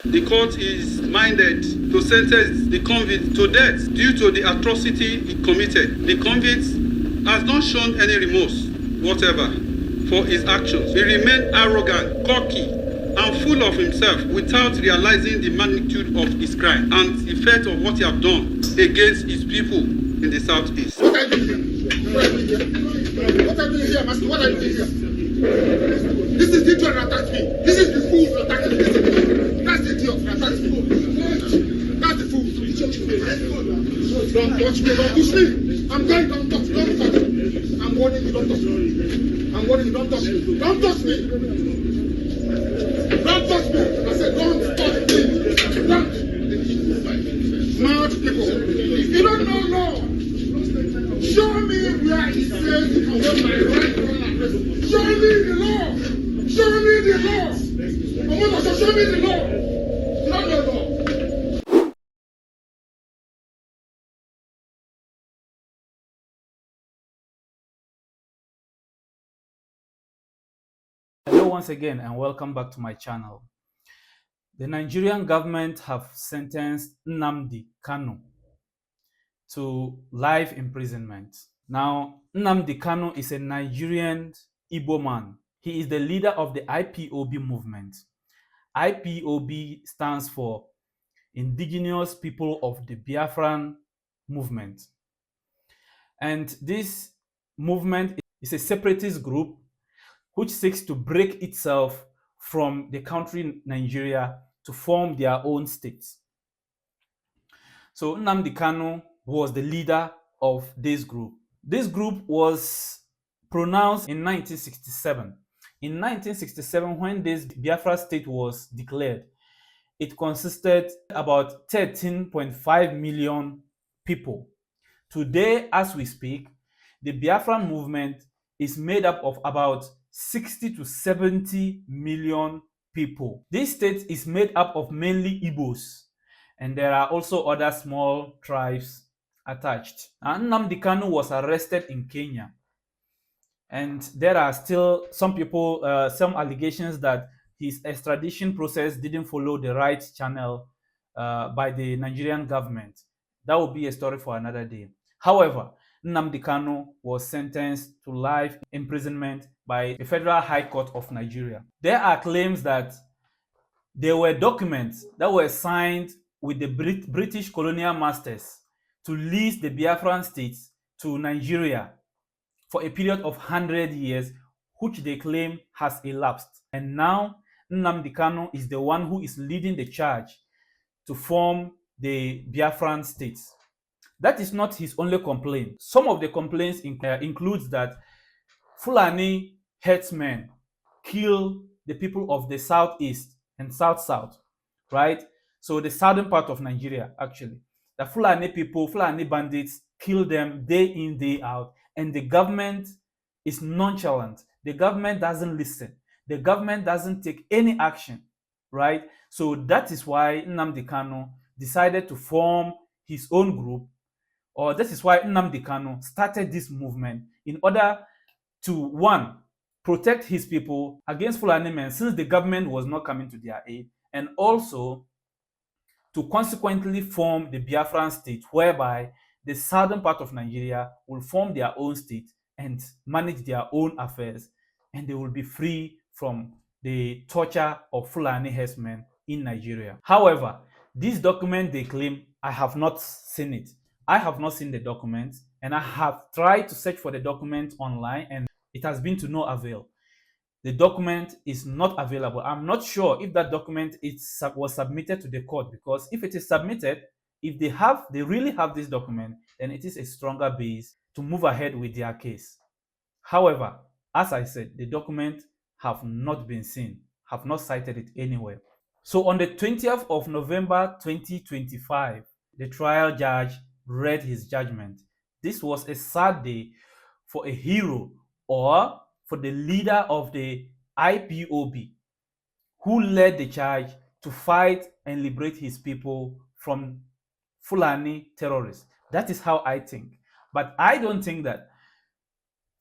The court is minded to sentence the convict to death due to the atrocity he committed. The convict has not shown any remorse whatever for his actions. He remained arrogant, cocky, and full of himself without realizing the magnitude of his crime and the effect of what he has done against his people in the southeast. What are you doing here? What are you doing here, Master? What are you doing here? This is the idiot that attacked me. This is the fool that attacked me. That's the idiot that attacked me. That's the fool. Don't touch me. Don't push me. I'm going. Don't touch. Don't touch me. I'm warning you. Don't touch me. I'm warning you. Don't touch me. Don't touch me. Don't touch me. I said don't touch me. Don't. Smart people. If you don't know law, show me where it says you can hold my right hand and press. Show me the law. Show me the law. Show me the law. Not the law. Hello once again and welcome back to my channel. The Nigerian government have sentenced Nnamdi Kanu to life imprisonment. Now, Nnamdi Kanu is a Nigerian Igbo man. He is the leader of the IPOB movement. IPOB stands for Indigenous People of the Biafran Movement. And this movement is a separatist group which seeks to break itself from the country Nigeria to form their own states. So Nnamdi Kanu was the leader of this group. This group was pronounced in 1967. In 1967, when this Biafra state was declared, it consisted about 13.5 million people. Today, as we speak, the Biafran movement is made up of about 60 to 70 million people. This state is made up of mainly Igbos, and there are also other small tribes attached. And Nnamdi Kanu was arrested in Kenya, and there are still some allegations that his extradition process didn't follow the right channel by the Nigerian government. That will be a story for another day. However, Nnamdi Kanu was sentenced to life imprisonment by the Federal High Court of Nigeria. There are claims that there were documents that were signed with the British colonial masters to lease the Biafran states to Nigeria for a period of 100 years, which they claim has elapsed. And now Nnamdi Kanu is the one who is leading the charge to form the Biafran states. That is not his only complaint. Some of the complaints includes that Fulani herdsmen kill the people of the southeast and south-south, right? So the southern part of Nigeria, actually. The Fulani people, Fulani bandits, kill them day in, day out, and the government is nonchalant. The government doesn't listen. The government doesn't take any action, right? So that is why Nnamdi Kanu decided to form his own group, or this is why Nnamdi Kanu started this movement in order to, one, protect his people against Fulani men since the government was not coming to their aid, and also to consequently form the Biafran state, whereby the southern part of Nigeria will form their own state and manage their own affairs, and they will be free from the torture of Fulani herdsmen in Nigeria. However, this document they claim, I have not seen it. I have not seen the document, and I have tried to search for the document online, and it has been to no avail. The document is not available. I'm not sure if that document was submitted to the court, because if it is submitted, if they really have this document, then it is a stronger base to move ahead with their case. However, as I said, the document have not been seen, have not cited it anywhere. So on the 20th of November 2025, the trial judge read his judgment. This was a sad day for a hero, or for the leader of the IPOB, who led the charge to fight and liberate his people from Fulani terrorists. That is how I think. But I don't think that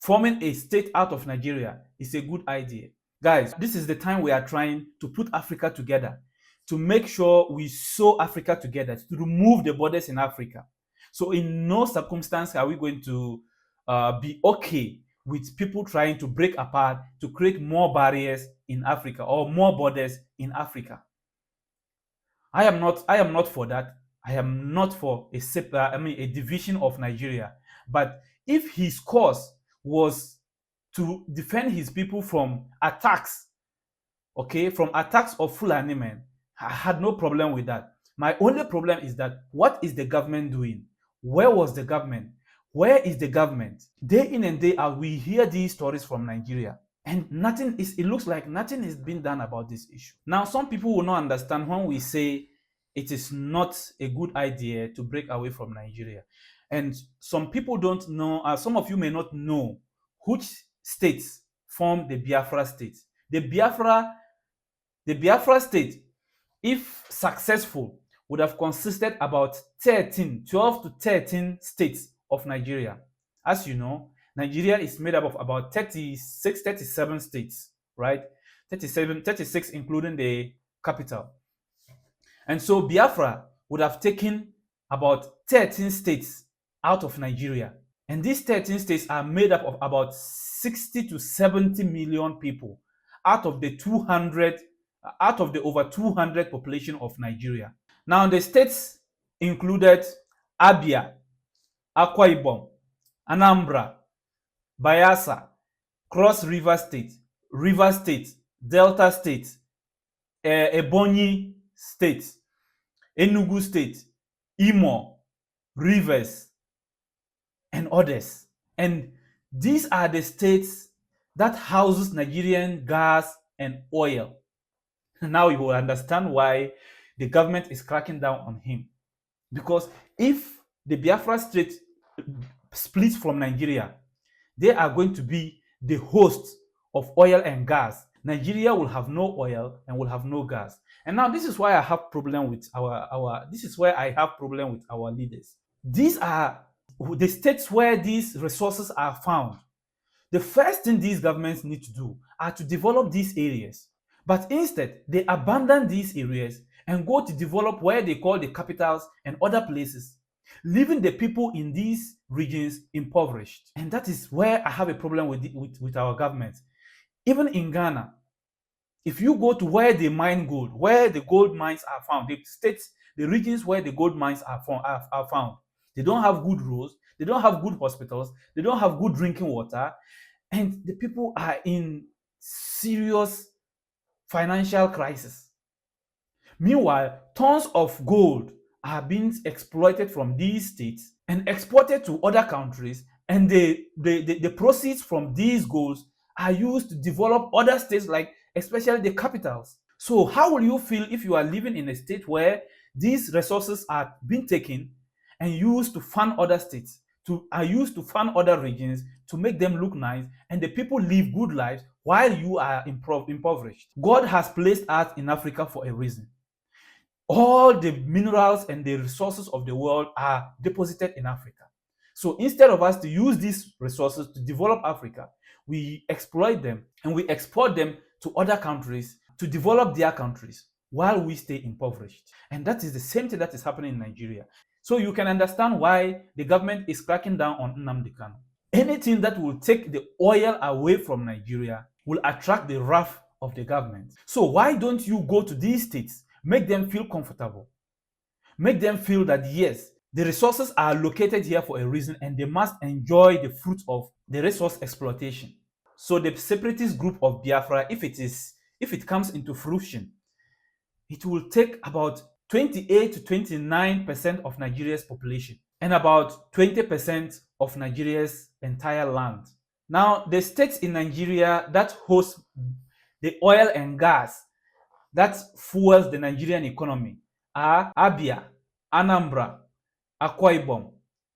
forming a state out of Nigeria is a good idea. Guys, this is the time we are trying to put Africa together, to make sure we sew Africa together, to remove the borders in Africa. So in no circumstance are we going to be okay with people trying to break apart to create more barriers in Africa or more borders in Africa. I am not for that. I am not for a division of Nigeria. But if his cause was to defend his people from attacks, okay, from attacks of Fulani men, I had no problem with that. My only problem is that what is the government doing? Where was the government? Where is the government? Day in and day out, we hear these stories from Nigeria, and it looks like nothing is being done about this issue. Now, some people will not understand when we say it is not a good idea to break away from Nigeria. And some people don't know, some of you may not know which states form the Biafra state. The Biafra state, if successful, would have consisted about 12 to 13 states of Nigeria. As you know, Nigeria is made up of about 36, 37 states, right? 36 including the capital. And so Biafra would have taken about 13 states out of Nigeria. And these 13 states are made up of about 60 to 70 million people out of the over 200 population of Nigeria. Now, the states included Abia, Akwa Ibom, Anambra, Bayelsa, Cross River State, Delta State, Ebonyi State, Enugu State, Imo, Rivers, and others. And these are the states that houses Nigerian gas and oil. Now you will understand why the government is cracking down on him. Because if the Biafra state splits from Nigeria, they are going to be the host of oil and gas. Nigeria will have no oil and will have no gas. And now this is why I have problem with our leaders. These are the states where these resources are found. The first thing these governments need to do are to develop these areas. But instead, they abandon these areas and go to develop where they call the capitals and other places, leaving the people in these regions impoverished. And that is where I have a problem with our government. Even in Ghana, if you go to where they mine gold, where the gold mines are found, the regions where the gold mines are found, they don't have good roads, they don't have good hospitals, they don't have good drinking water, and the people are in serious financial crisis. Meanwhile, tons of gold are being exploited from these states and exported to other countries, and the proceeds from these golds are used to develop other states, like especially the capitals. So how will you feel if you are living in a state where these resources are being taken and used to fund other states, are used to fund other regions to make them look nice, and the people live good lives while you are impoverished? God has placed us in Africa for a reason. All the minerals and the resources of the world are deposited in Africa. So instead of us to use these resources to develop Africa, we exploit them and we export them to other countries to develop their countries while we stay impoverished. And that is the same thing that is happening in Nigeria. So you can understand why the government is cracking down on Nnamdi Kanu. Anything that will take the oil away from Nigeria will attract the wrath of the government. So why don't you go to these states, make them feel comfortable, make them feel that yes, the resources are located here for a reason and they must enjoy the fruit of the resource exploitation. So the separatist group of Biafra, if it comes into fruition, it will take about 28 to 29% of Nigeria's population and about 20% of Nigeria's entire land. Now, the states in Nigeria that host the oil and gas that fuels the Nigerian economy are Abia, Anambra, Akwa Ibom,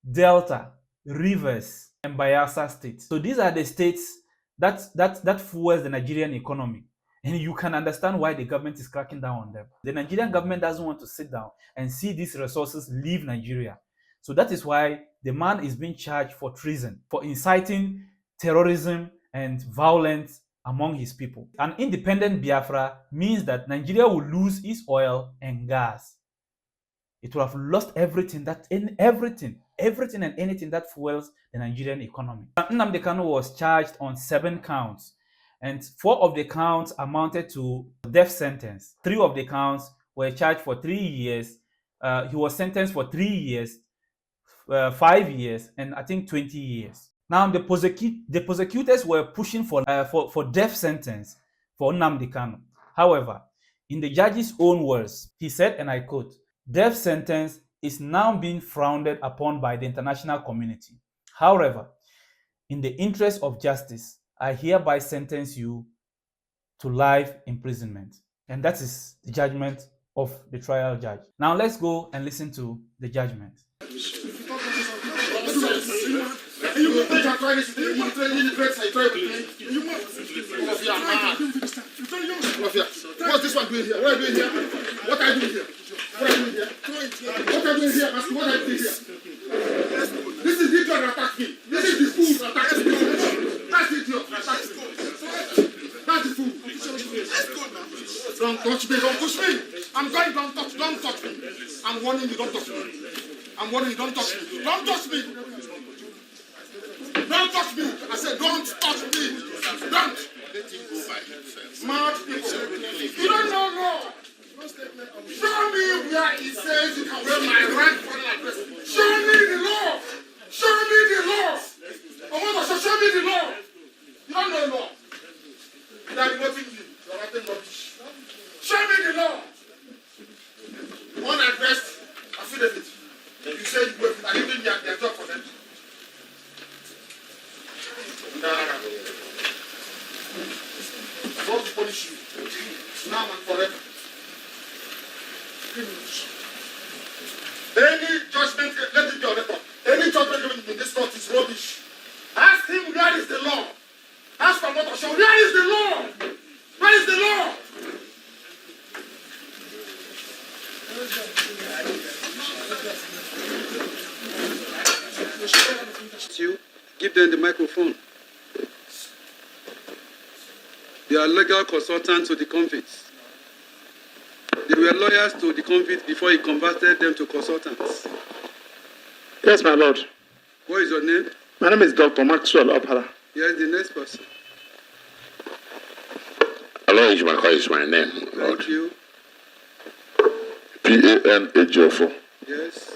Delta, Rivers, and Bayelsa states. So these are the states that fuels the Nigerian economy. And you can understand why the government is cracking down on them. The Nigerian government doesn't want to sit down and see these resources leave Nigeria. So that is why the man is being charged for treason, for inciting terrorism and violence among his people. An independent Biafra means that Nigeria will lose its oil and gas. It will have lost everything and anything that fuels the Nigerian economy. Nnamdi Kanu was charged on 7 counts, and 4 of the counts amounted to death sentence. 3 of the counts were charged for 3 years. He was sentenced for 3 years, 5 years, and I think 20 years. Now the prosecutors were pushing for death sentence for Nnamdi Kanu. However, in the judge's own words, he said, and I quote, "Death sentence is now being frowned upon by the international community. However, in the interest of justice, I hereby sentence you to life imprisonment." And that is the judgment of the trial judge. Now let's go and listen to the judgment. What's this one doing here? What are you doing here? What are you doing here? What are you doing here? What are you doing here? What are you doing here? This is idiot that attacked me. This is the fool that attacked me. That's the idiot that attacked me. That's the fool. Don't touch me. Don't push me. I'm going. Don't touch me. I'm warning you. Don't touch me. I'm warning you. Don't touch me. Don't touch me. Don't touch me. I said, don't touch me. Don't. Let him go by himself. Smart people. You don't know law. Show me where it says you can wear my right foreign address. Show me the law. Show me the law. I want to show me the law. You don't know law. They are demoting you. You are writing rubbish. Show me the law. Unaddressed affidavit. You say you were giving their job for them. I'm going to punish you now and forever. Any judgment, let it be on record. Any judgment given in this court is rubbish. Ask him where is the law. Ask for what to show. Where is the law? Where is the law? You give them the microphone. They are legal consultants to the convicts. They were lawyers to the convicts before he converted them to consultants. Yes, my lord. What is your name? My name is Dr. Maxwell Opara. Yes, the next person. Aloy Ijimako is my name, lord. Thank you. P-A-N-A-J-O-4. Yes.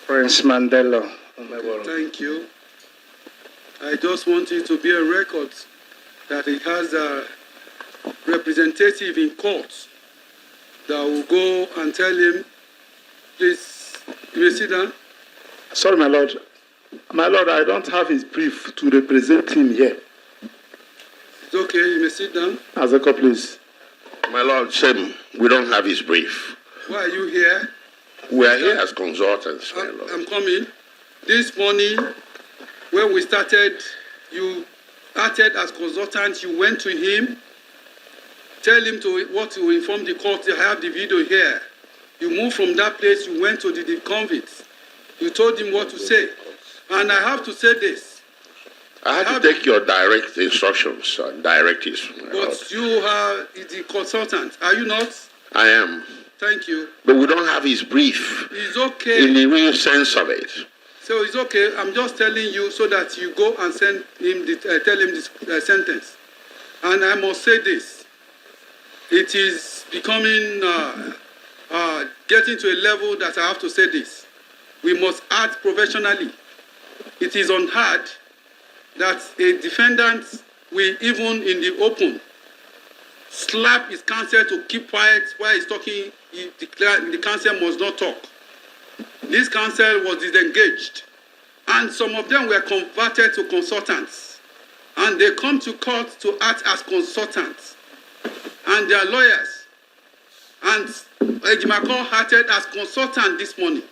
Prince Mandela. Thank you. I just want it to be a record that he has a representative in court that will go and tell him, please, you may sit down. Sorry, my lord. My lord, I don't have his brief to represent him here. It's okay, you may sit down. Azeko, please. My lord, shame, we don't have his brief. Why are you here? We are here as consultants, my lord. I'm coming. This morning, when we started, you acted as consultant. You went to him, tell him to inform the court. I have the video here. You moved from that place, you went to the convicts. You told him what to say. And I have to say this. I had to take your direct instructions and directives, my lord. But you are the consultant, are you not? I am. Thank you. But we don't have his brief. It's okay. In the real sense of it. So it's okay. I'm just telling you so that you go and tell him this sentence. And I must say this. It is becoming, getting to a level that I have to say this. We must act professionally. It is unheard that a defendant will, even in the open, slap his counsel to keep quiet while he's talking. The counsel must not talk. This counsel was disengaged, and some of them were converted to consultants, and they come to court to act as consultants, and they are lawyers. And Ejimako acted as consultant this morning,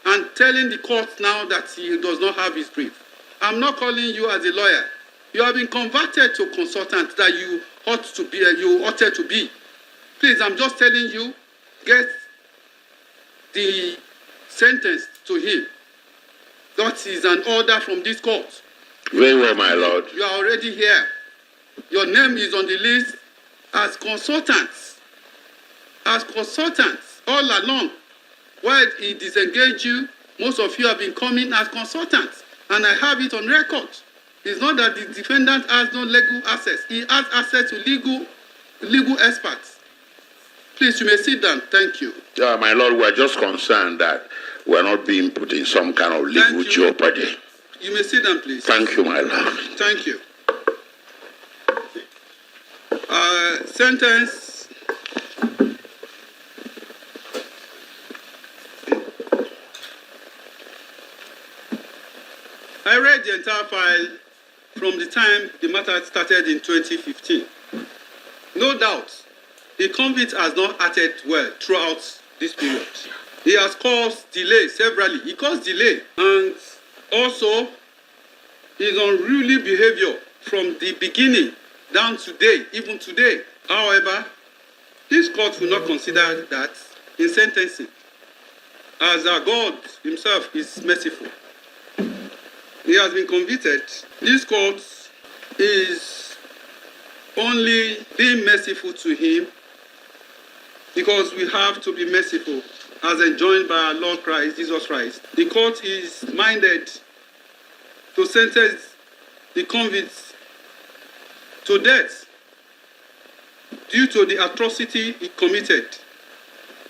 and telling the court now that he does not have his brief. I'm not calling you as a lawyer. You have been converted to consultant that you ought to be. You ought to be. Please, I'm just telling you, get the sentence to him. That is an order from this court. Very well, my lord. You are already here. Your name is on the list as consultants all along. While he disengaged you, most of you have been coming as consultants, and I have it on record. It's not that the defendant has no legal access. He has access to legal experts. Please, you may sit down. Thank you. My Lord, we're just concerned that we're not being put in some kind of legal jeopardy. You may sit down, please. Thank you, my Lord. Thank you. Sentence. I read the entire file from the time the matter started in 2015. No doubt, the convict has not acted well throughout this period. He has caused delay severally. He caused delay, and also his unruly behavior from the beginning down today, even today. However, this court will not consider that in sentencing, as our God himself is merciful. He has been convicted. This court is only being merciful to him because we have to be merciful as enjoined by our Lord Christ, Jesus Christ. The court is minded to sentence the convicts to death due to the atrocity he committed.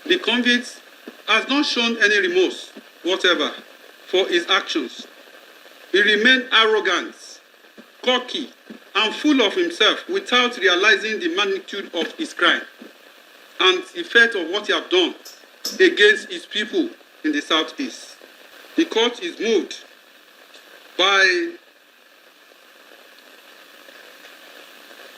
The convict has not shown any remorse whatever for his actions. He remained arrogant, cocky, and full of himself without realizing the magnitude of his crime and the effect of what he has done against his people in the southeast. The court is moved by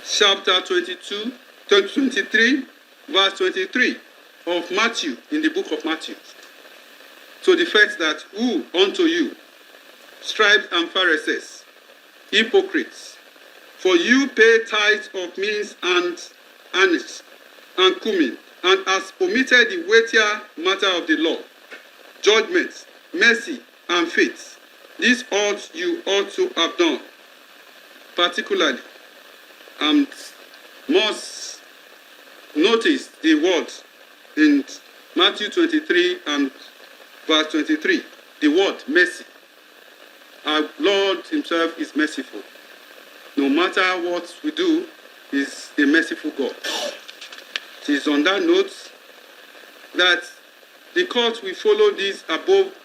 chapter 23, verse 23 of Matthew, in the book of Matthew, to the effect that, "Woe unto you, scribes and Pharisees, hypocrites, for you pay tithes of mint and anise and cumin, and has omitted the weightier matter of the law, judgment, mercy, and faith. This you ought to have done, particularly, and must notice the words in Matthew 23 and verse 23, the word mercy. Our Lord himself is merciful. No matter what we do, is a merciful God. It is on that note that the court will follow this above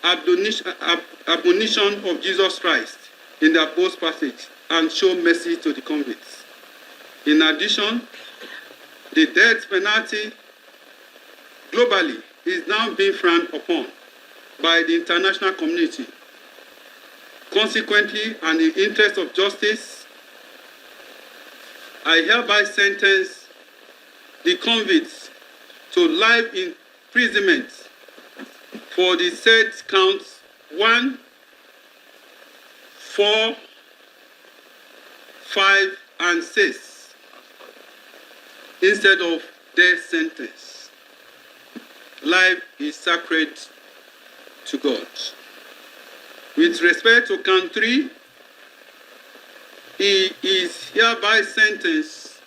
admonition of Jesus Christ in the above passage and show mercy to the convicts. In addition, the death penalty globally is now being frowned upon by the international community. Consequently, and in the interest of justice, I hereby sentence the convicts to life imprisonment for the said counts 1, 4, 5, and 6 instead of death sentence. Life is sacred to God. With respect to count 3, he is hereby sentenced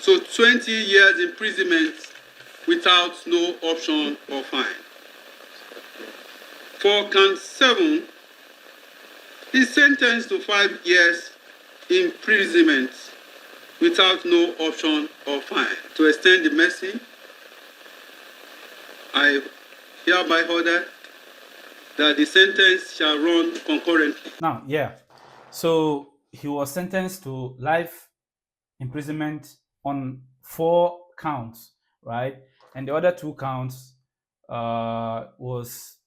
to 20 years imprisonment without no option or fine. For count 7, he is sentenced to 5 years imprisonment without no option or fine. To extend the mercy, I hereby order that the sentence shall run concurrently. Now, so he was sentenced to life imprisonment on 4 counts, right? And the other 2 counts was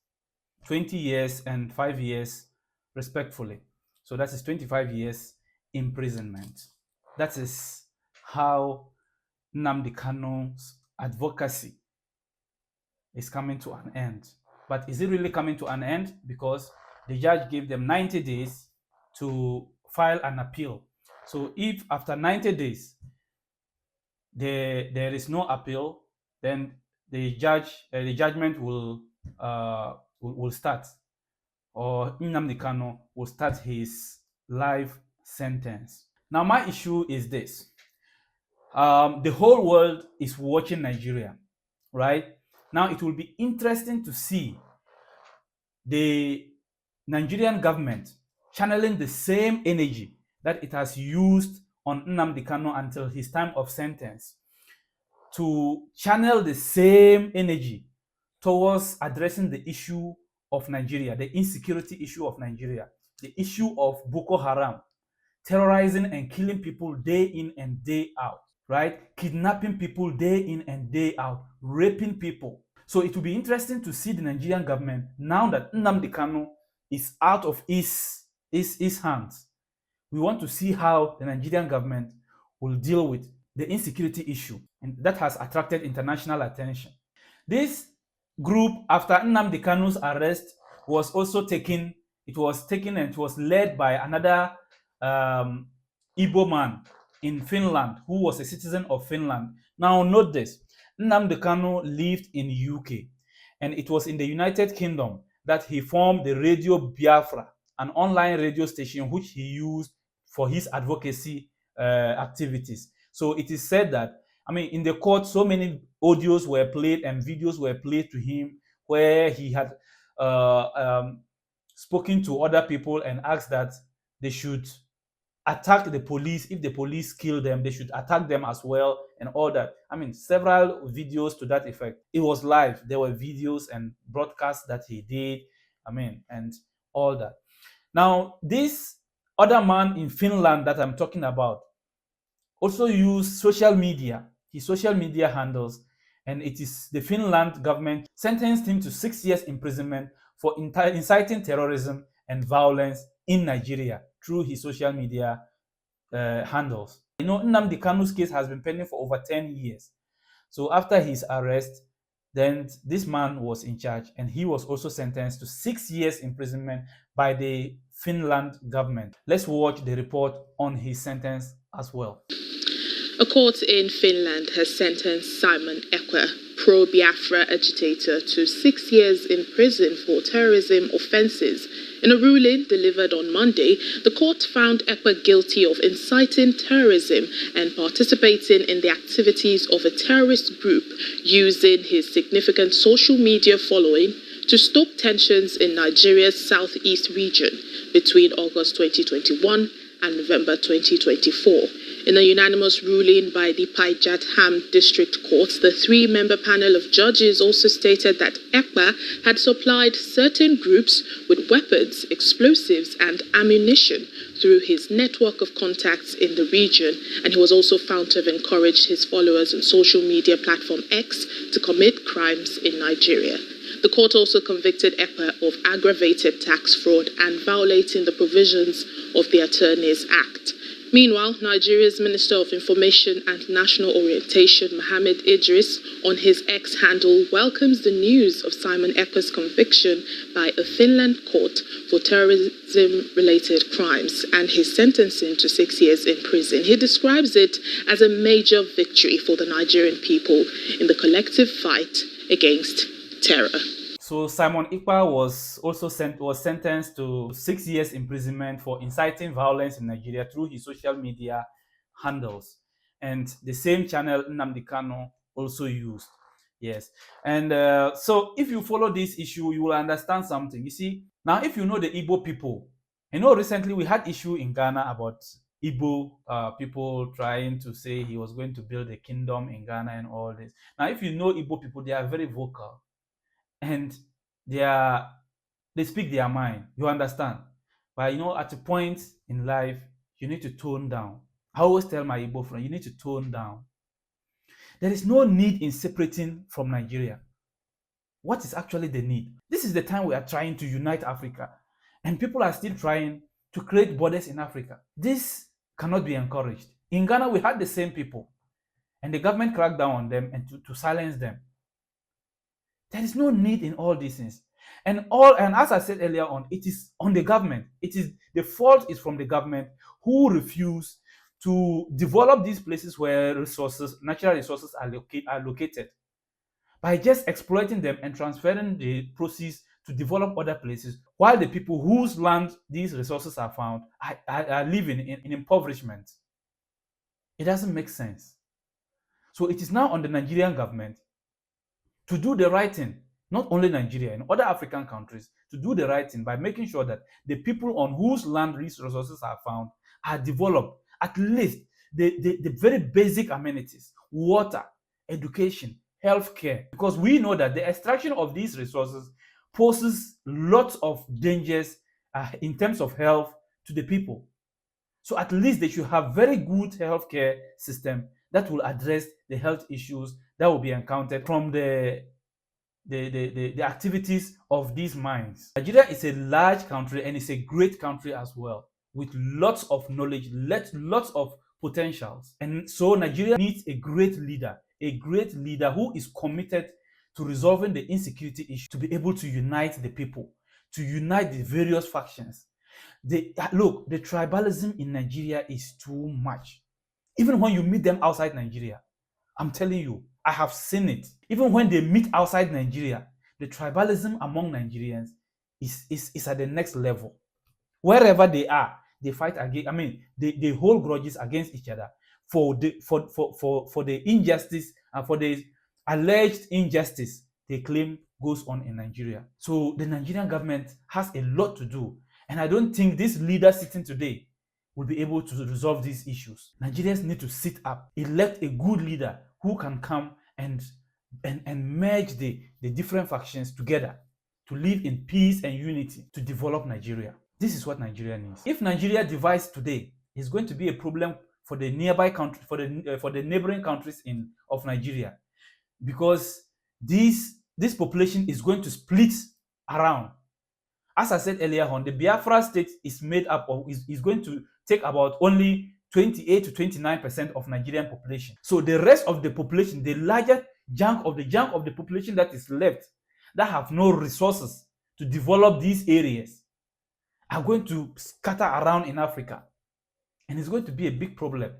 20 years and 5 years respectively. So that is 25 years imprisonment. That is how Nnamdi Kanu's advocacy is coming to an end. But is it really coming to an end? Because the judge gave them 90 days to file an appeal. So if after 90 days there is no appeal, then the judgment will start, or Nnamdi Kanu will start his life sentence. Now, my issue is this. The whole world is watching Nigeria, right? Now, it will be interesting to see the Nigerian government channeling the same energy that it has used on Nnamdi Kanu until his time of sentence, to channel the same energy towards addressing the issue of Nigeria, the insecurity issue of Nigeria, the issue of Boko Haram, terrorizing and killing people day in and day out, right? Kidnapping people day in and day out, raping people. So it will be interesting to see the Nigerian government, now that Nnamdi Kanu is out of his hands. We want to see how the Nigerian government will deal with the insecurity issue, and that has attracted international attention. This group, after Nnamdi Kanu's arrest, was also taken. It was taken and it was led by another Igbo man in Finland who was a citizen of Finland. Now note this: Nnamdi Kanu lived in UK, and it was in the United Kingdom that he formed the Radio Biafra, an online radio station which he used for his advocacy activities. So it is said that, I mean, in the court, so many audios were played and videos were played to him where he had spoken to other people and asked that they should attack the police. If the police kill them, they should attack them as well, and all that. I mean, several videos to that effect. It was live. There were videos and broadcasts that he did, I mean, and all that. Now, this other man in Finland that I'm talking about also used social media, his social media handles, and it is the Finland government sentenced him to 6 years imprisonment for inciting terrorism and violence in Nigeria through his social media handles. You know, Nnamdi Kanu's case has been pending for over 10 years. So after his arrest, then this man was in charge, and he was also sentenced to 6 years imprisonment by the Finland government. Let's watch the report on his sentence as well. A court in Finland has sentenced Simon Ekpa, pro-Biafra agitator, to 6 years in prison for terrorism offences. In a ruling delivered on Monday, the court found Ekpa guilty of inciting terrorism and participating in the activities of a terrorist group using his significant social media following to stoke tensions in Nigeria's southeast region between August 2021 and November 2024. In a unanimous ruling by the Pajatham District Court, the three-member panel of judges also stated that Ekpa had supplied certain groups with weapons, explosives, and ammunition through his network of contacts in the region, and he was also found to have encouraged his followers on social media platform X to commit crimes in Nigeria. The court also convicted Ekpa of aggravated tax fraud and violating the provisions of the Attorneys Act. Meanwhile, Nigeria's Minister of Information and National Orientation, Mohammed Idris, on his X handle, welcomes the news of Simon Ekpa's conviction by a Finland court for terrorism-related crimes and his sentencing to 6 years in prison. He describes it as a major victory for the Nigerian people in the collective fight against terror. So Simon Ekpa was also sentenced to 6 years imprisonment for inciting violence in Nigeria through his social media handles, and the same channel Nnamdi Kanu also used. Yes, and so if you follow this issue, you will understand something. You see, now if you know the Igbo people, you know recently we had issue in Ghana about Igbo people trying to say he was going to build a kingdom in Ghana and all this. Now if you know Igbo people, they are very vocal. And they speak their mind, you understand? But you know, at a point in life, you need to tone down. I always tell my Igbo friend, you need to tone down. There is no need in separating from Nigeria. What is actually the need? This is the time we are trying to unite Africa, and people are still trying to create borders in Africa. This cannot be encouraged. In Ghana, we had the same people, and the government cracked down on them and to silence them. There is no need in all these things. And as I said earlier on, it is on the government. The fault is from the government, who refuse to develop these places where natural resources are located, by just exploiting them and transferring the proceeds to develop other places, while the people whose land these resources are found are living in impoverishment. It doesn't make sense. So it is now on the Nigerian government to do the right thing, not only Nigeria, in other African countries, to do the right thing by making sure that the people on whose land these resources are found are developed, at least the very basic amenities, water, education, healthcare, because we know that the extraction of these resources poses lots of dangers in terms of health to the people. So at least they should have very good healthcare system that will address the health issues that will be encountered from the activities of these mines. Nigeria is a large country and it's a great country as well, with lots of knowledge, lots of potentials. And so Nigeria needs a great leader who is committed to resolving the insecurity issue, to be able to unite the people, to unite the various factions. Look, the tribalism in Nigeria is too much. Even when you meet them outside Nigeria, I'm telling you, I have seen it. Even when they meet outside Nigeria, the tribalism among Nigerians is at the next level. Wherever they are, they fight against, they hold grudges against each other for the injustice and for the alleged injustice they claim goes on in Nigeria. So the Nigerian government has a lot to do. And I don't think this leader sitting today will be able to resolve these issues. Nigerians need to sit up, elect a good leader who can come and merge the different factions together to live in peace and unity to develop Nigeria. This is what Nigeria needs. If Nigeria divides today, it's going to be a problem for the nearby country, for the neighboring countries of Nigeria, because this population is going to split around. As I said earlier on, the Biafra state is made up of is going to take about only 28 to 29% of Nigerian population. So the rest of the population, the larger chunk of the population that is left, that have no resources to develop these areas, are going to scatter around in Africa. And it's going to be a big problem.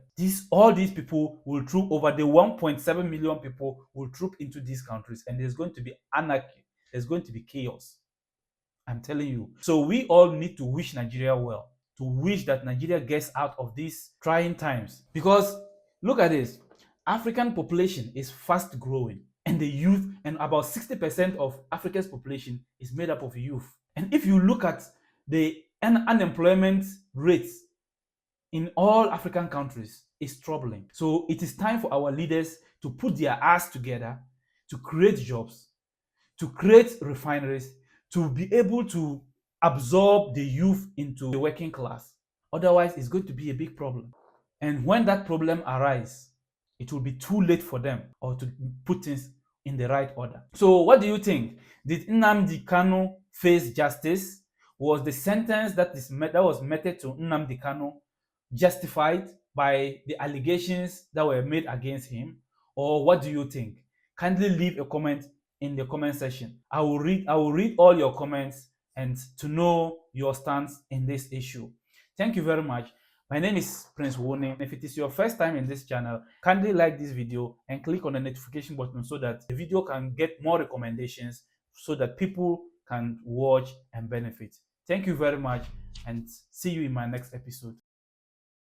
All these people will troop over, the 1.7 million people will troop into these countries, and there's going to be anarchy. There's going to be chaos. I'm telling you. So we all need to wish Nigeria well, to wish that Nigeria gets out of these trying times. Because look at this, African population is fast growing, and the youth, and about 60% of Africa's population is made up of youth. And if you look at the unemployment rates in all African countries, it's troubling. So it is time for our leaders to put their ass together, to create jobs, to create refineries, to be able to absorb the youth into the working class. Otherwise, it's going to be a big problem. And when that problem arises, it will be too late for them or to put things in the right order. So what do you think? Did Nnamdi Kanu face justice? Was the sentence that was meted to Nnamdi Kanu justified by the allegations that were made against him? Or what do you think? Kindly leave a comment in the comment section. I will read all your comments and to know your stance in this issue. Thank you very much. My name is Prince Warning. If it is your first time in this channel, kindly like this video and click on the notification button so that the video can get more recommendations so that people can watch and benefit. Thank you very much, and see you in my next episode.